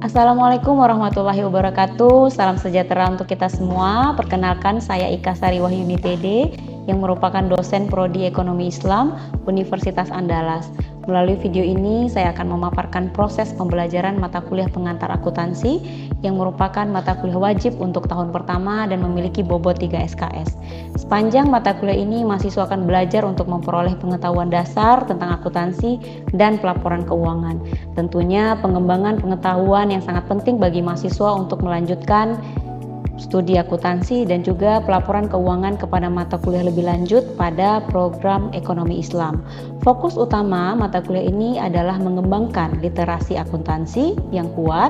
Assalamualaikum warahmatullahi wabarakatuh. Salam sejahtera untuk kita semua. Perkenalkan, saya Ika Sari Wahyuni TD yang merupakan dosen Prodi Ekonomi Islam Universitas Andalas. Melalui video ini, saya akan memaparkan proses pembelajaran mata kuliah pengantar akuntansi yang merupakan mata kuliah wajib untuk tahun pertama dan memiliki bobot 3 SKS. Sepanjang mata kuliah ini, mahasiswa akan belajar untuk memperoleh pengetahuan dasar tentang akuntansi dan pelaporan keuangan. Tentunya pengembangan pengetahuan yang sangat penting bagi mahasiswa untuk melanjutkan studi akuntansi dan juga pelaporan keuangan kepada mata kuliah lebih lanjut pada program ekonomi Islam. Fokus utama mata kuliah ini adalah mengembangkan literasi akuntansi yang kuat.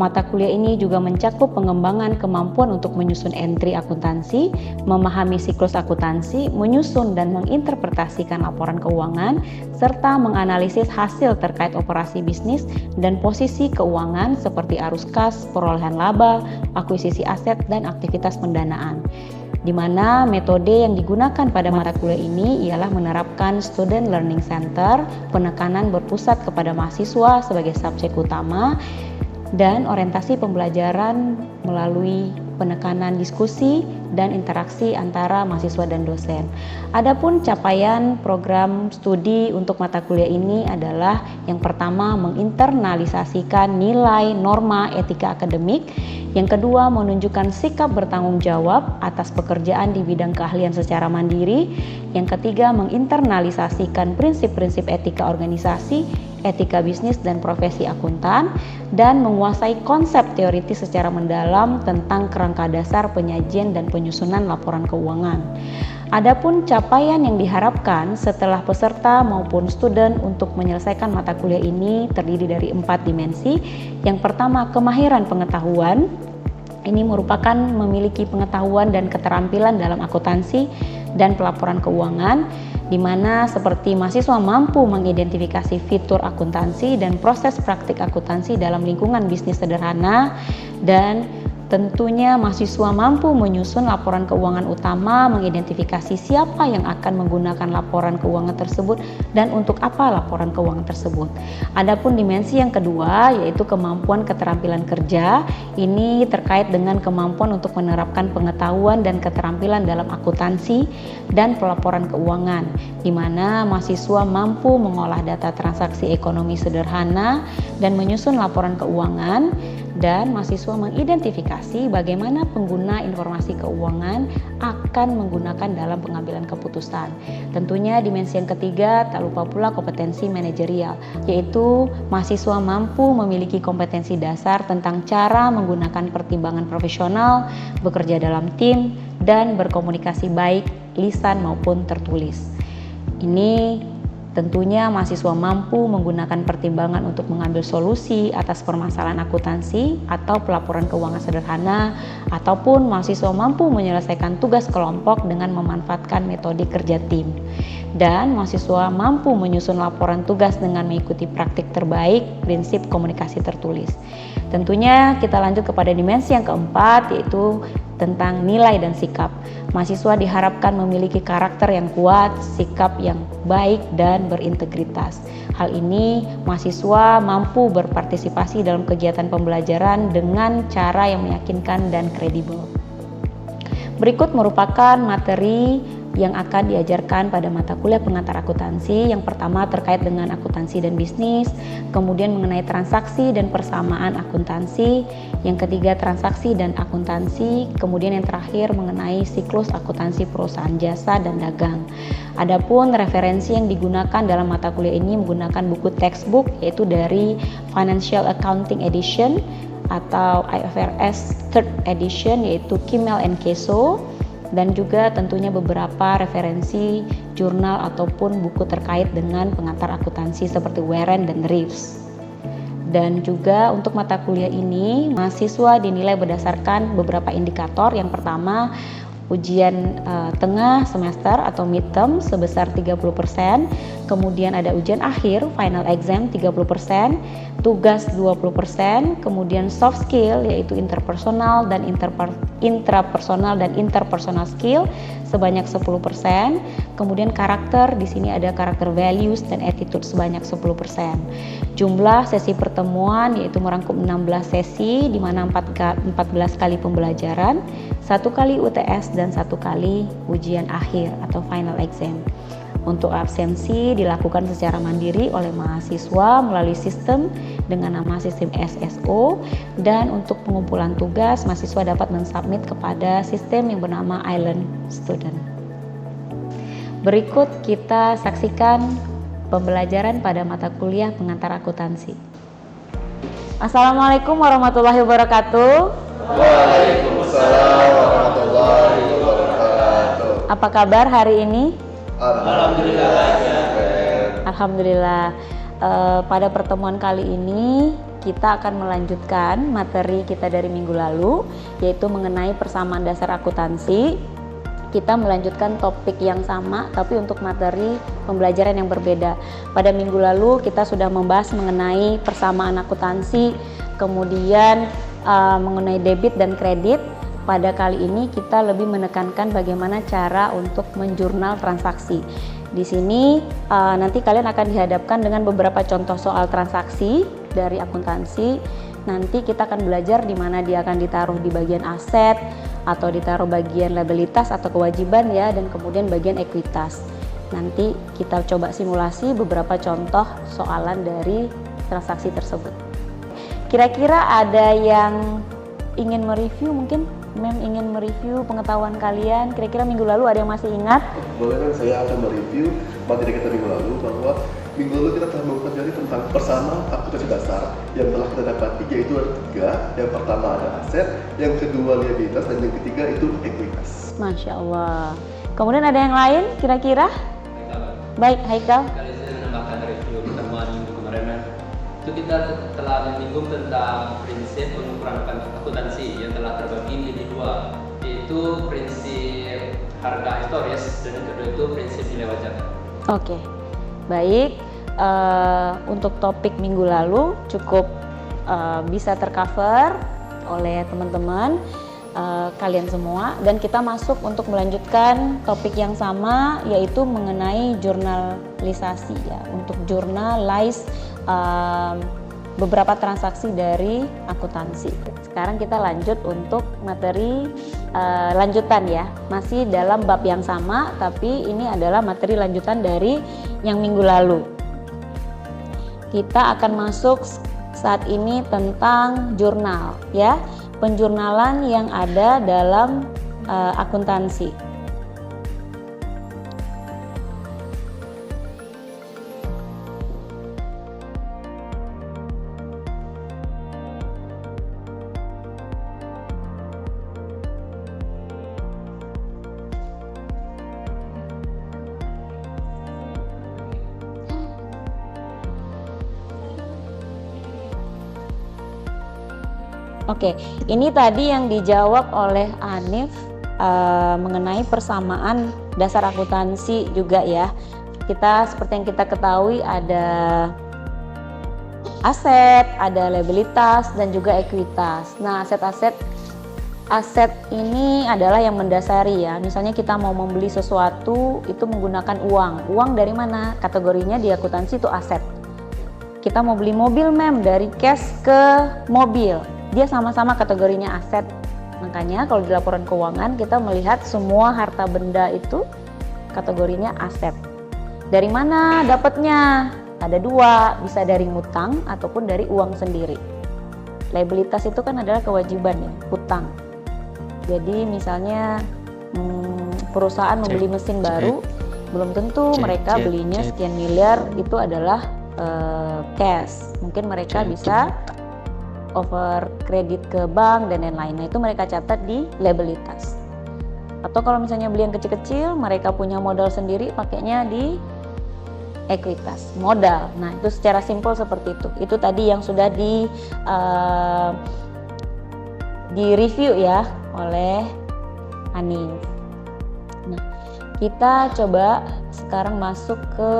Mata kuliah ini juga mencakup pengembangan kemampuan untuk menyusun entry akuntansi, memahami siklus akuntansi, menyusun dan menginterpretasikan laporan keuangan, serta menganalisis hasil terkait operasi bisnis dan posisi keuangan seperti arus kas, perolehan laba, akuisisi aset, dan aktivitas pendanaan. Di mana metode yang digunakan pada mata kuliah ini ialah menerapkan Student Learning Center, penekanan berpusat kepada mahasiswa sebagai subjek utama, dan orientasi pembelajaran melalui penekanan diskusi dan interaksi antara mahasiswa dan dosen. Adapun capaian program studi untuk mata kuliah ini adalah yang pertama, menginternalisasikan nilai norma etika akademik. Yang kedua, menunjukkan sikap bertanggung jawab atas pekerjaan di bidang keahlian secara mandiri. Yang ketiga, menginternalisasikan prinsip-prinsip etika organisasi, etika bisnis dan profesi akuntan, dan menguasai konsep teoritis secara mendalam tentang kerangka dasar penyajian dan penyusunan laporan keuangan. Adapun capaian yang diharapkan setelah peserta maupun student untuk menyelesaikan mata kuliah ini terdiri dari 4 dimensi. Yang pertama, kemahiran pengetahuan. Ini merupakan memiliki pengetahuan dan keterampilan dalam akuntansi dan pelaporan keuangan, di mana seperti mahasiswa mampu mengidentifikasi fitur akuntansi dan proses praktik akuntansi dalam lingkungan bisnis sederhana, dan tentunya mahasiswa mampu menyusun laporan keuangan utama, mengidentifikasi siapa yang akan menggunakan laporan keuangan tersebut dan untuk apa laporan keuangan tersebut. Adapun dimensi yang kedua yaitu kemampuan keterampilan kerja. Ini terkait dengan kemampuan untuk menerapkan pengetahuan dan keterampilan dalam akuntansi dan pelaporan keuangan, di mana mahasiswa mampu mengolah data transaksi ekonomi sederhana dan menyusun laporan keuangan, dan mahasiswa mengidentifikasi bagaimana pengguna informasi keuangan akan menggunakan dalam pengambilan keputusan. Tentunya dimensi yang ketiga, tak lupa pula kompetensi manajerial, yaitu mahasiswa mampu memiliki kompetensi dasar tentang cara menggunakan pertimbangan profesional, bekerja dalam tim, dan berkomunikasi baik lisan maupun tertulis. Ini tentunya mahasiswa mampu menggunakan pertimbangan untuk mengambil solusi atas permasalahan akuntansi atau pelaporan keuangan sederhana, ataupun mahasiswa mampu menyelesaikan tugas kelompok dengan memanfaatkan metode kerja tim. Dan mahasiswa mampu menyusun laporan tugas dengan mengikuti praktik terbaik prinsip komunikasi tertulis. Tentunya kita lanjut kepada dimensi yang keempat, yaitu tentang nilai dan sikap. Mahasiswa diharapkan memiliki karakter yang kuat, sikap yang baik, dan berintegritas. Hal ini mahasiswa mampu berpartisipasi dalam kegiatan pembelajaran dengan cara yang meyakinkan dan kredibel. Berikut merupakan materi yang akan diajarkan pada mata kuliah pengantar akuntansi. Yang pertama terkait dengan akuntansi dan bisnis, kemudian mengenai transaksi dan persamaan akuntansi, yang ketiga transaksi dan akuntansi, kemudian yang terakhir mengenai siklus akuntansi perusahaan jasa dan dagang. Adapun referensi yang digunakan dalam mata kuliah ini menggunakan buku textbook, yaitu dari Financial Accounting Edition atau IFRS 3rd Edition, yaitu Kimmel and Keso, dan juga tentunya beberapa referensi jurnal ataupun buku terkait dengan pengantar akuntansi seperti Warren dan Reeves. Dan juga untuk mata kuliah ini mahasiswa dinilai berdasarkan beberapa indikator. Yang pertama, ujian tengah semester atau midterm sebesar 30%, kemudian ada ujian akhir final exam 30%, tugas 20%, kemudian soft skill yaitu interpersonal dan intrapersonal dan interpersonal skill sebanyak 10%, kemudian karakter, di sini ada karakter values dan attitude sebanyak 10%. Jumlah sesi pertemuan yaitu merangkum 16 sesi di mana 14 kali pembelajaran, 1 kali UTS dan 1 kali ujian akhir atau final exam. Untuk absensi dilakukan secara mandiri oleh mahasiswa melalui sistem dengan nama sistem SSO, dan untuk pengumpulan tugas mahasiswa dapat mensubmit kepada sistem yang bernama Island Student. Berikut kita saksikan pembelajaran pada mata kuliah pengantar akuntansi. Assalamualaikum warahmatullahi wabarakatuh. Waalaikumsalam warahmatullahi wabarakatuh. Apa kabar hari ini? Alhamdulillah. Alhamdulillah. Pada pertemuan kali ini kita akan melanjutkan materi kita dari minggu lalu, yaitu mengenai persamaan dasar akuntansi. Kita melanjutkan topik yang sama tapi untuk materi pembelajaran yang berbeda. Pada minggu lalu kita sudah membahas mengenai persamaan akuntansi, kemudian mengenai debit dan kredit. Pada kali ini kita lebih menekankan bagaimana cara untuk menjurnal transaksi. Di sini nanti kalian akan dihadapkan dengan beberapa contoh soal transaksi dari akuntansi. Nanti kita akan belajar di mana dia akan ditaruh di bagian aset atau ditaruh bagian liabilitas atau kewajiban ya, dan kemudian bagian ekuitas. Nanti kita coba simulasi beberapa contoh soalan dari transaksi tersebut. Kira-kira ada yang ingin mereview, mungkin Mem ingin mereview pengetahuan kalian, kira-kira minggu lalu ada yang masih ingat? Boleh kan, saya akan mereview materi kita minggu lalu, bahwa minggu lalu kita telah mempelajari tentang persamaan akuntansi dasar yang telah kita dapati, yaitu ada 3. Yang pertama ada aset, yang kedua liabilitas, dan yang ketiga itu ekuitas. Masya Allah. Kemudian ada yang lain kira-kira? Baik, Haikal. Kali saya menambahkan review pertemuan minggu kemarin, itu kita telah menyinggung tentang prinsip pengukuran akuntansi yang telah terbagi menjadi 2, yaitu prinsip harga historis dan yang kedua itu prinsip nilai wajar. Oke, baik. Untuk topik minggu lalu cukup bisa tercover oleh teman-teman kalian semua, dan kita masuk untuk melanjutkan topik yang sama, yaitu mengenai jurnalisasi ya, untuk jurnalize beberapa transaksi dari akuntansi. Sekarang kita lanjut untuk materi lanjutan ya, masih dalam bab yang sama, tapi ini adalah materi lanjutan dari yang minggu lalu. Kita akan masuk saat ini tentang jurnal ya, penjurnalan yang ada dalam akuntansi. Oke, ini tadi yang dijawab oleh Anif mengenai persamaan dasar akuntansi juga ya. Kita seperti yang kita ketahui ada aset, ada liabilitas dan juga ekuitas. Nah, aset ini adalah yang mendasari ya. Misalnya kita mau membeli sesuatu itu menggunakan uang. Uang dari mana? Kategorinya di akuntansi itu aset. Kita mau beli mobil dari cash ke mobil. Dia sama-sama kategorinya aset. Makanya kalau di laporan keuangan kita melihat semua harta benda itu kategorinya aset. Dari mana dapatnya? Ada 2, bisa dari ngutang ataupun dari uang sendiri. Liabilitas itu kan adalah kewajiban ya, hutang. Jadi misalnya perusahaan membeli mesin baru, belum tentu mereka belinya sekian miliar itu adalah cash. Mungkin mereka bisa over kredit ke bank dan lain-lain. Nah, itu mereka catat di liabilitas. Atau kalau misalnya beli yang kecil-kecil, mereka punya modal sendiri, pakainya di ekuitas, modal. Nah, itu secara simpel seperti itu. Itu tadi yang sudah di review ya oleh Haning. Nah, kita coba sekarang masuk ke,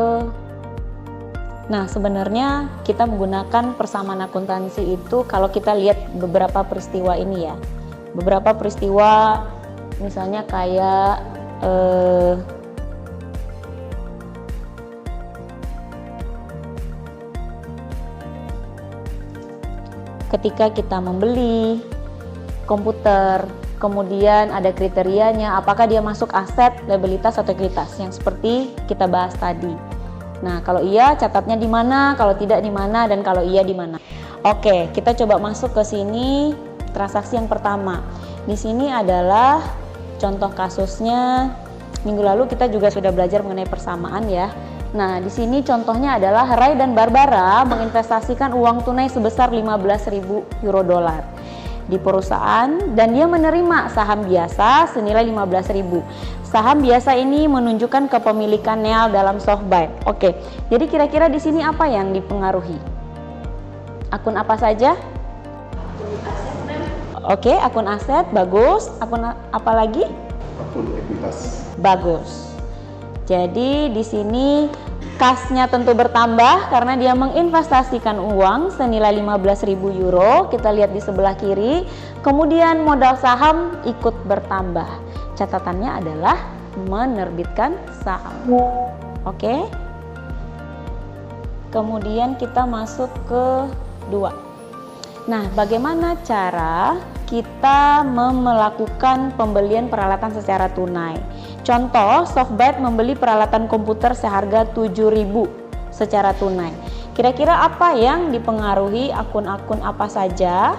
nah sebenarnya kita menggunakan persamaan akuntansi itu kalau kita lihat beberapa peristiwa ini ya. Beberapa peristiwa misalnya kayak ketika kita membeli komputer, kemudian ada kriterianya apakah dia masuk aset, liabilitas atau ekuitas yang seperti kita bahas tadi. Nah, kalau iya catatnya di mana, kalau tidak di mana, dan kalau iya di mana. Oke, kita coba masuk ke sini transaksi yang pertama. Di sini adalah contoh kasusnya. Minggu lalu kita juga sudah belajar mengenai persamaan ya. Nah, di sini contohnya adalah Ray dan Barbara menginvestasikan uang tunai sebesar 15.000 euro dolar di perusahaan dan dia menerima saham biasa senilai 15.000. Saham biasa ini menunjukkan kepemilikan Neal dalam SoftBank. Oke, jadi kira-kira di sini apa yang dipengaruhi? Akun apa saja? Oke, akun aset, bagus. Akun apa lagi? Akun ekuitas. Bagus. Jadi di sini kasnya tentu bertambah karena dia menginvestasikan uang senilai 15.000 euro. Kita lihat di sebelah kiri. Kemudian modal saham ikut bertambah. Catatannya adalah menerbitkan saham. Oke. Kemudian kita masuk ke 2. Nah, bagaimana cara kita melakukan pembelian peralatan secara tunai? Contoh, SoftBank membeli peralatan komputer seharga 7.000 secara tunai. Kira-kira apa yang dipengaruhi akun-akun apa saja?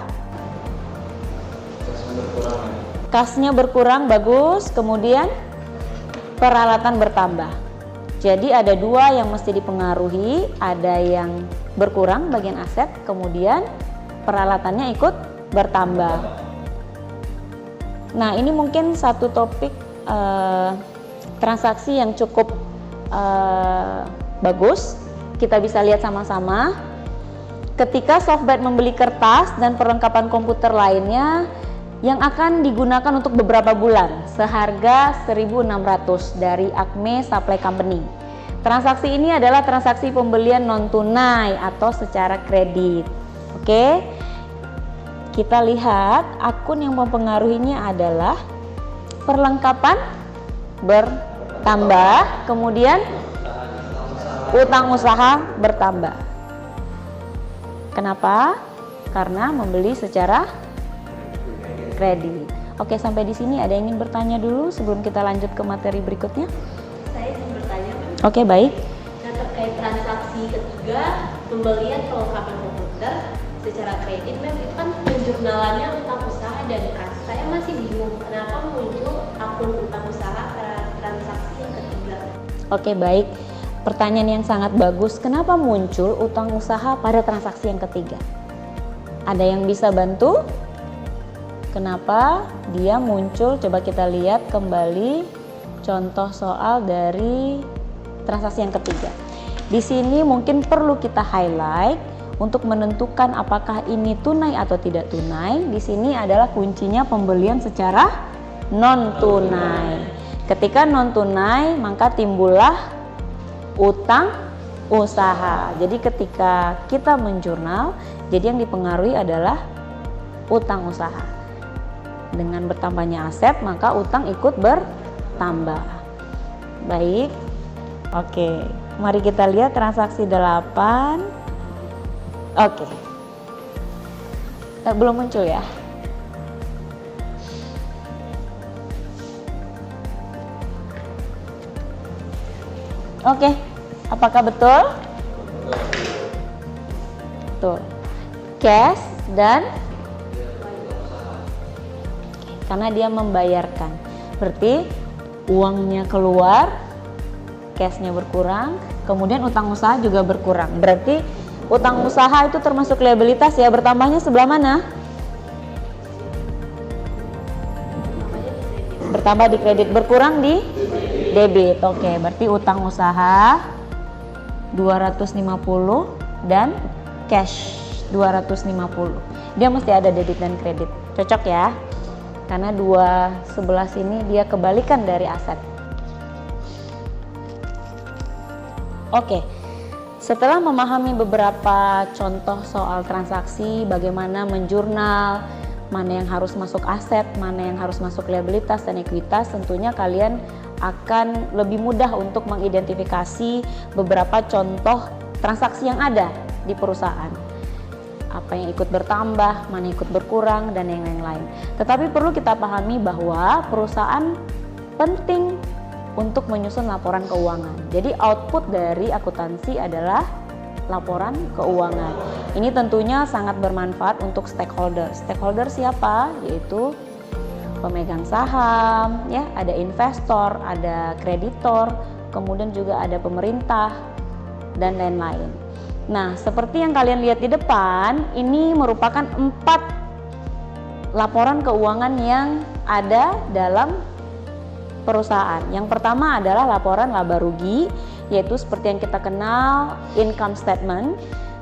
Kasnya berkurang, bagus. Kemudian peralatan bertambah. Jadi ada 2 yang mesti dipengaruhi, ada yang berkurang bagian aset, kemudian peralatannya ikut bertambah. Nah, ini mungkin satu topik transaksi yang cukup bagus. Kita bisa lihat sama-sama. Ketika SoftBank membeli kertas dan perlengkapan komputer lainnya yang akan digunakan untuk beberapa bulan seharga 1.600 dari Acme Supply Company. Transaksi ini adalah transaksi pembelian non tunai atau secara kredit. Oke. Kita lihat akun yang mempengaruhinya adalah perlengkapan bertambah, kemudian utang usaha bertambah. Kenapa? Karena membeli secara kredit. Oke, sampai di sini ada yang ingin bertanya dulu sebelum kita lanjut ke materi berikutnya? Saya ingin bertanya. Oke, baik. Nah, terkait transaksi ketiga, pembelian perlengkapan komputer secara kredit, itu kan penjurnalannya utang usaha dan kas. Saya masih bingung kenapa muncul akun utang usaha transaksi yang ketiga. Oke, baik. Pertanyaan yang sangat bagus. Kenapa muncul utang usaha pada transaksi yang ketiga? Ada yang bisa bantu? Kenapa dia muncul? Coba kita lihat kembali contoh soal dari transaksi yang ketiga. Di sini mungkin perlu kita highlight untuk menentukan apakah ini tunai atau tidak tunai. Di sini adalah kuncinya pembelian secara non tunai. Ketika non tunai, maka timbullah utang usaha. Jadi ketika kita menjurnal, jadi yang dipengaruhi adalah utang usaha. Dengan bertambahnya aset, maka utang ikut bertambah. Baik. Oke, mari kita lihat transaksi 8. Oke. Belum muncul ya? Oke. Apakah betul? Betul. Cash dan karena dia membayarkan. Berarti uangnya keluar, cashnya berkurang, kemudian utang usaha juga berkurang. Berarti utang usaha itu termasuk liabilitas ya, bertambahnya sebelah mana? Bertambah di kredit, berkurang di debit. Oke, berarti utang usaha 250 dan cash 250. Dia mesti ada debit dan kredit. Cocok ya? karena 211 ini dia kebalikan dari aset. Oke, setelah memahami beberapa contoh soal transaksi, bagaimana menjurnal, mana yang harus masuk aset, mana yang harus masuk liabilitas dan ekuitas, tentunya kalian akan lebih mudah untuk mengidentifikasi beberapa contoh transaksi yang ada di perusahaan. Apa yang ikut bertambah, mana yang ikut berkurang, dan yang lain-lain. Tetapi perlu kita pahami bahwa perusahaan penting untuk menyusun laporan keuangan. Jadi output dari akuntansi adalah laporan keuangan. Ini tentunya sangat bermanfaat untuk stakeholder. Stakeholder siapa? Yaitu pemegang saham, ya, ada investor, ada kreditor, kemudian juga ada pemerintah dan lain-lain. Nah, seperti yang kalian lihat di depan, ini merupakan 4 laporan keuangan yang ada dalam perusahaan. Yang pertama adalah laporan laba rugi, yaitu seperti yang kita kenal income statement.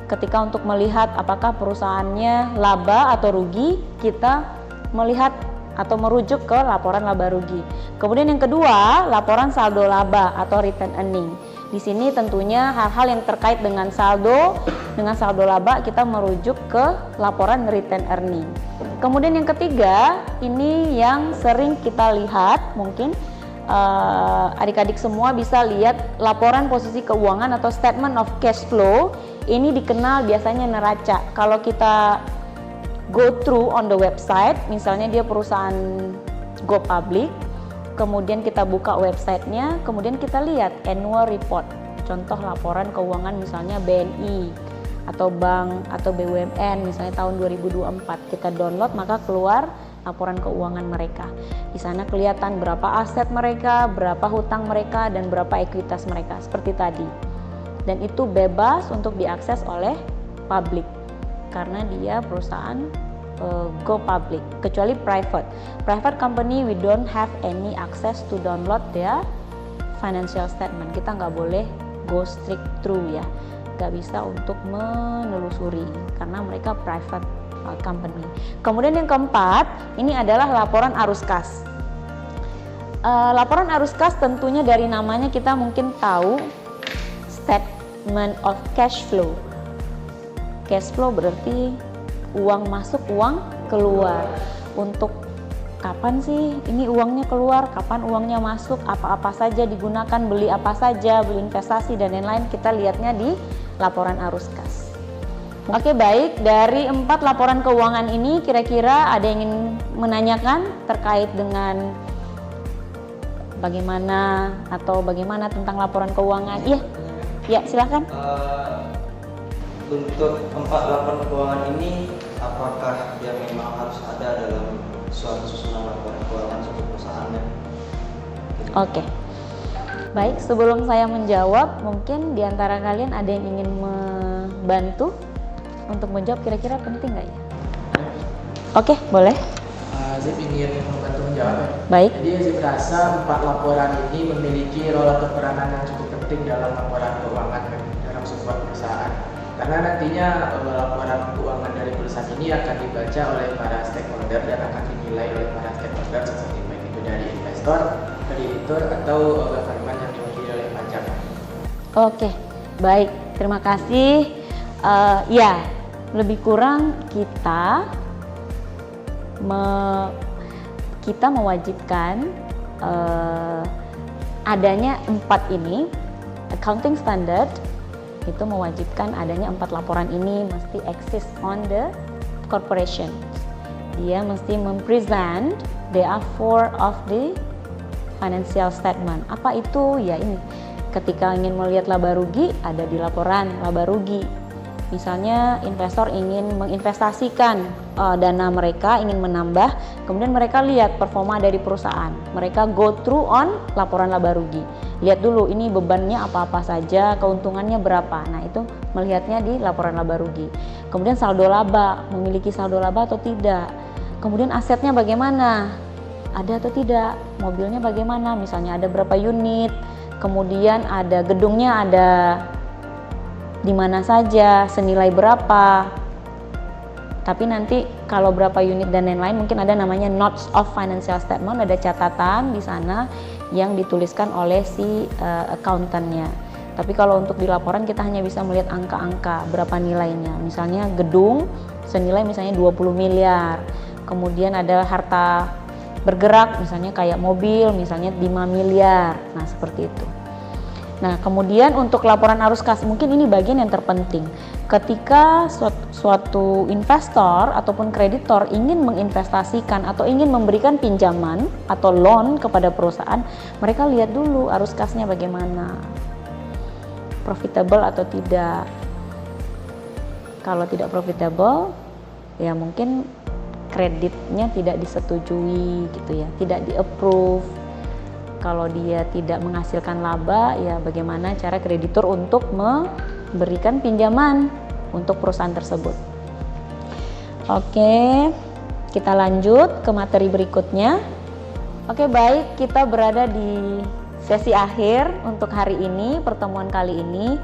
Ketika untuk melihat apakah perusahaannya laba atau rugi, kita melihat atau merujuk ke laporan laba rugi. Kemudian yang kedua, laporan saldo laba atau return earning. Di sini tentunya hal-hal yang terkait dengan saldo laba kita merujuk ke laporan return earning. Kemudian yang ketiga, ini yang sering kita lihat, mungkin adik-adik semua bisa lihat laporan posisi keuangan atau statement of cash flow. Ini dikenal biasanya neraca. Kalau kita go through on the website, misalnya dia perusahaan go public, kemudian kita buka websitenya, kemudian kita lihat annual report, contoh laporan keuangan misalnya BNI atau bank atau BUMN misalnya tahun 2024, kita download maka keluar laporan keuangan mereka. Di sana kelihatan berapa aset mereka, berapa hutang mereka, dan berapa ekuitas mereka seperti tadi. Dan itu bebas untuk diakses oleh publik karena dia perusahaan go public, kecuali private company we don't have any access to download their financial statement. Kita nggak boleh go straight through, ya, nggak bisa untuk menelusuri karena mereka private company. Kemudian yang keempat, ini adalah laporan arus kas. Laporan arus kas tentunya dari namanya kita mungkin tahu statement of cash flow. Cash flow berarti uang masuk, uang keluar. Untuk kapan sih ini uangnya keluar, kapan uangnya masuk, apa-apa saja digunakan, beli apa saja, beli investasi dan lain-lain, kita lihatnya di laporan arus kas. Oke, baik, dari 4 laporan keuangan ini kira-kira ada yang ingin menanyakan terkait dengan bagaimana tentang laporan keuangan? Iya, ya, silakan. Untuk 4 laporan keuangan ini, apakah dia memang harus ada dalam suatu susunan laporan keuangan suatu perusahaan? Oke. Baik, sebelum saya menjawab, mungkin di antara kalian ada yang ingin membantu untuk menjawab, kira-kira penting nggak ya? Oke, boleh. Zip ingin membantu menjawab. Baik. Jadi Zip rasa 4 laporan ini memiliki role atau peranan yang cukup penting dalam laporan keuangan dalam sebuah perusahaan. Karena nantinya laporan keuangan dari perusahaan ini akan dibaca oleh para stakeholder dan akan dinilai oleh para stakeholder seperti baik itu dari investor, kreditor atau government yang diwakili oleh pajak. Oke, baik. Terima kasih. Ya, lebih kurang kita mewajibkan adanya 4 ini. Accounting standard itu mewajibkan adanya 4 laporan ini mesti exist on the corporation. Dia mesti mempresent the 4 of the financial statement. Apa itu? Ya ini, ketika ingin melihat laba rugi ada di laporan laba rugi. Misalnya investor ingin menginvestasikan dana mereka, ingin menambah, kemudian mereka lihat performa dari perusahaan, mereka go through on laporan laba rugi, lihat dulu ini bebannya apa-apa saja, keuntungannya berapa. Nah, itu melihatnya di laporan laba rugi. Kemudian saldo laba, memiliki saldo laba atau tidak, kemudian asetnya bagaimana, ada atau tidak, mobilnya bagaimana, misalnya ada berapa unit, kemudian ada gedungnya, ada di mana saja, senilai berapa, Tapi nanti kalau berapa unit dan lain-lain mungkin ada namanya notes of financial statement, ada catatan di sana yang dituliskan oleh si accountant-nya. Tapi kalau untuk di laporan kita hanya bisa melihat angka-angka berapa nilainya. Misalnya gedung senilai misalnya 20 miliar. Kemudian ada harta bergerak misalnya kayak mobil misalnya 5 miliar. Nah, seperti itu. Nah, kemudian untuk laporan arus kas, mungkin ini bagian yang terpenting. Ketika suatu investor ataupun kreditor ingin menginvestasikan atau ingin memberikan pinjaman atau loan kepada perusahaan, mereka lihat dulu arus kasnya bagaimana, profitable atau tidak. Kalau tidak profitable, ya mungkin kreditnya tidak disetujui gitu ya, tidak di-approve. Kalau dia tidak menghasilkan laba, ya bagaimana cara kreditur untuk memberikan pinjaman untuk perusahaan tersebut. Oke, kita lanjut ke materi berikutnya. Oke, baik, kita berada di sesi akhir untuk hari ini, pertemuan kali ini.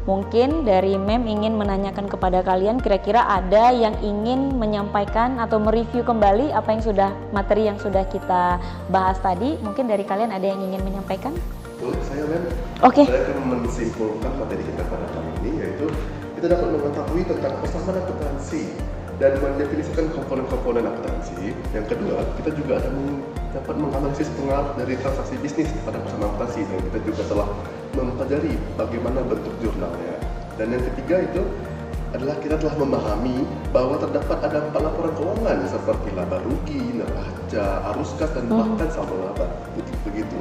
Mungkin dari MEM ingin menanyakan kepada kalian, kira-kira ada yang ingin menyampaikan atau mereview kembali apa yang sudah, materi yang sudah kita bahas tadi. Mungkin dari kalian ada yang ingin menyampaikan? Boleh, saya Mem. Oke. Saya akan menyimpulkan materi kita pada kali ini, yaitu kita dapat mengetahui tentang persamaan akuntansi dan mendefinisikan komponen-komponen akuntansi. Yang kedua, kita juga dapat menganalisis pengaruh dari transaksi bisnis pada persamaan akuntansi, dan kita juga telah mempelajari bagaimana bentuk jurnalnya. Dan yang ketiga itu adalah kita telah memahami bahwa terdapat ada 4 laporan keuangan seperti laba rugi, neraca, arus kas, dan bahkan saldo laba. Begitu.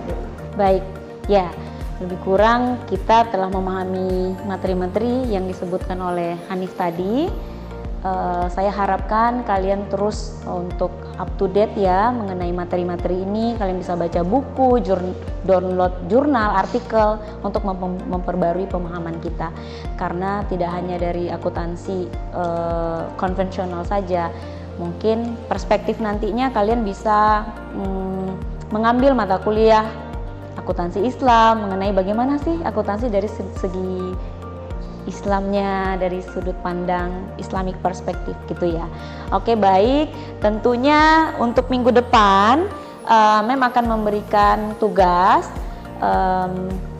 Baik, ya lebih kurang kita telah memahami materi-materi yang disebutkan oleh Hanif tadi. Saya harapkan kalian terus untuk up to date ya mengenai materi-materi ini. Kalian bisa baca buku, download jurnal, artikel untuk memperbarui pemahaman kita. Karena tidak hanya dari akuntansi konvensional saja, mungkin perspektif nantinya kalian bisa mengambil mata kuliah akuntansi Islam mengenai bagaimana sih akuntansi dari segi Islamnya, dari sudut pandang Islamic perspektif gitu ya. Oke, baik, tentunya untuk minggu depan Mem akan memberikan tugas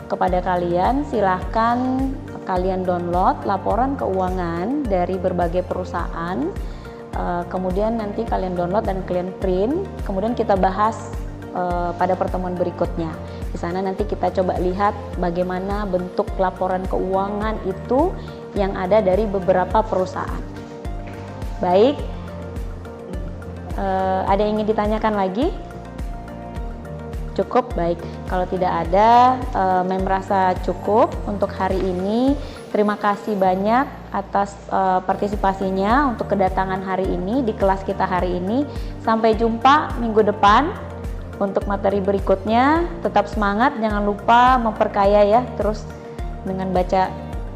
kepada kalian. Silahkan kalian download laporan keuangan dari berbagai perusahaan, kemudian nanti kalian download dan kalian print, kemudian kita bahas pada pertemuan berikutnya. Di sana nanti kita coba lihat bagaimana bentuk laporan keuangan itu yang ada dari beberapa perusahaan. Baik, ada yang ingin ditanyakan lagi? Cukup, baik. Kalau tidak ada, Mem merasa cukup untuk hari ini. Terima kasih banyak atas partisipasinya untuk kedatangan hari ini di kelas kita hari ini. Sampai jumpa minggu depan. Untuk materi berikutnya, tetap semangat, jangan lupa memperkaya ya, terus dengan baca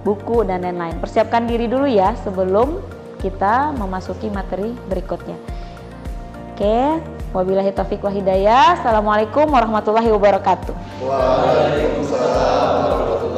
buku dan lain-lain. Persiapkan diri dulu ya sebelum kita memasuki materi berikutnya. Oke, wabillahi taufiq wal hidayah. Assalamualaikum warahmatullahi wabarakatuh. Waalaikumsalam warahmatullahi wabarakatuh.